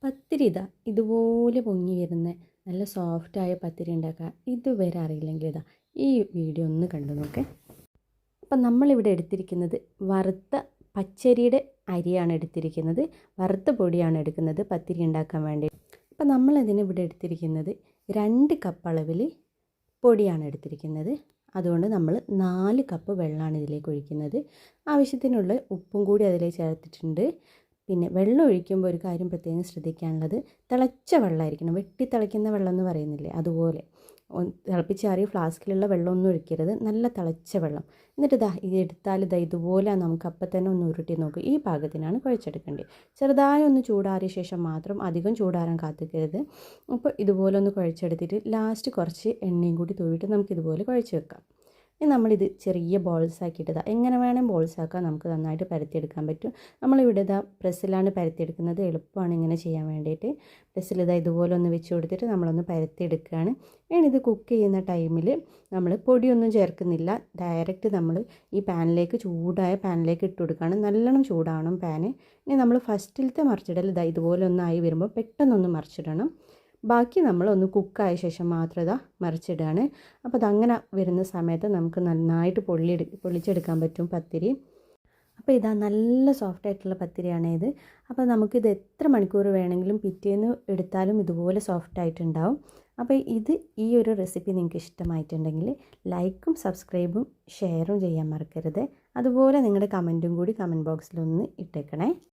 പത്തിരി ഇതുപോലെ പൊങ്ങി വരുന്ന നല്ല സോഫ്റ്റായ പത്തിരി ഉണ്ടാക്കുക ഇതുവരെ അറിയില്ലെങ്കിൽ ഈ വീഡിയോ ഒന്ന് കണ്ടു നോക്കേ. അപ്പം നമ്മളിവിടെ എടുത്തിരിക്കുന്നത് വറുത്ത പച്ചരിയുടെ അരിയാണ് എടുത്തിരിക്കുന്നത്, വറുത്ത പൊടിയാണ് എടുക്കുന്നത് പത്തിരി ഉണ്ടാക്കാൻ വേണ്ടി. അപ്പം നമ്മളിതിന് ഇവിടെ എടുത്തിരിക്കുന്നത് 2 കപ്പ് അളവിൽ പൊടിയാണ് എടുത്തിരിക്കുന്നത്. അതുകൊണ്ട് നമ്മൾ 4 കപ്പ് വെള്ളമാണ് ഇതിലേക്ക് ഒഴിക്കുന്നത്. ആവശ്യത്തിനുള്ള ഉപ്പും കൂടി അതിലേക്ക് ചേർത്തിട്ടുണ്ട്. പിന്നെ വെള്ളം ഒഴിക്കുമ്പോൾ ഒരു കാര്യം പ്രത്യേകം ശ്രദ്ധിക്കാനുള്ളത്, തിളച്ച വെള്ളമായിരിക്കണം. വെട്ടി തിളയ്ക്കുന്ന വെള്ളം എന്ന് പറയുന്നില്ലേ, അതുപോലെ തിളപ്പിച്ചാറിയ ഫ്ലാസ്കിലുള്ള വെള്ളമൊന്നും ഒഴിക്കരുത്, നല്ല തിളച്ച വെള്ളം. എന്നിട്ട് ഇത് എടുത്താൽ ഇതുപോലെ നമുക്ക് അപ്പം തന്നെ ഒന്ന് ഉരുട്ടി നോക്കും. ഈ പാകത്തിനാണ് കുഴച്ചെടുക്കേണ്ടത്. ചെറുതായി ഒന്ന് ചൂടാറിയ ശേഷം മാത്രം, അധികം ചൂടാറാൻ കാത്തിക്കരുത്. അപ്പോൾ ഇതുപോലെ ഒന്ന് കുഴച്ചെടുത്തിട്ട് ലാസ്റ്റ് കുറച്ച് എണ്ണയും കൂടി തൂവിയിട്ട് നമുക്കിതുപോലെ കുഴച്ച് വെക്കാം. ഇനി നമ്മളിത് ചെറിയ ബോൾസ് ആക്കിയിട്ട് എങ്ങനെ വേണം ബോൾസ് ആക്കാം, നമുക്ക് നന്നായിട്ട് പരത്തിയെടുക്കാൻ പറ്റും. നമ്മളിവിടെ പ്രസ്സിലാണ് പരത്തിയെടുക്കുന്നത്, എളുപ്പമാണ് ഇങ്ങനെ ചെയ്യാൻ വേണ്ടിയിട്ട്. പ്രസ്സിൽ ഇതുപോലെ ഒന്ന് വെച്ച് കൊടുത്തിട്ട് നമ്മളൊന്ന് പരത്തിയെടുക്കുകയാണ്. ഇനി ഇത് കുക്ക് ചെയ്യുന്ന ടൈമിൽ നമ്മൾ പൊടിയൊന്നും ചേർക്കുന്നില്ല, ഡയറക്റ്റ് നമ്മൾ ഈ പാനിലേക്ക്, ചൂടായ പാനിലേക്ക് ഇട്ട് കൊടുക്കുകയാണ്. നല്ലോണം ചൂടാവണം പാന്. ഇനി നമ്മൾ ഫസ്റ്റിലത്തെ മറിച്ചിടൽ ഇതുപോലെ ഒന്നായി വരുമ്പോൾ പെട്ടെന്നൊന്ന് മറിച്ചിടണം. ബാക്കി നമ്മളൊന്ന് കുക്കായ ശേഷം മാത്രം മറിച്ചിടുകയാണ്. അപ്പോൾ അതങ്ങനെ വരുന്ന സമയത്ത് നമുക്ക് നന്നായിട്ട് പൊള്ളിച്ചെടുക്കാൻ പറ്റും പത്തിരി. അപ്പോൾ നല്ല സോഫ്റ്റ് ആയിട്ടുള്ള പത്തിരിയാണ് ഇത്. അപ്പോൾ നമുക്കിത് എത്ര മണിക്കൂർ വേണമെങ്കിലും പിറ്റേന്ന് എടുത്താലും ഇതുപോലെ സോഫ്റ്റ് ആയിട്ടുണ്ടാവും. അപ്പോൾ ഈ ഒരു റെസിപ്പി നിങ്ങൾക്ക് ഇഷ്ടമായിട്ടുണ്ടെങ്കിൽ ലൈക്കും സബ്സ്ക്രൈബും ഷെയറും ചെയ്യാൻ മറക്കരുത്. അതുപോലെ നിങ്ങളുടെ കമൻറ്റും കൂടി കമൻറ്റ് ബോക്സിലൊന്ന് ഇട്ടേക്കണേ.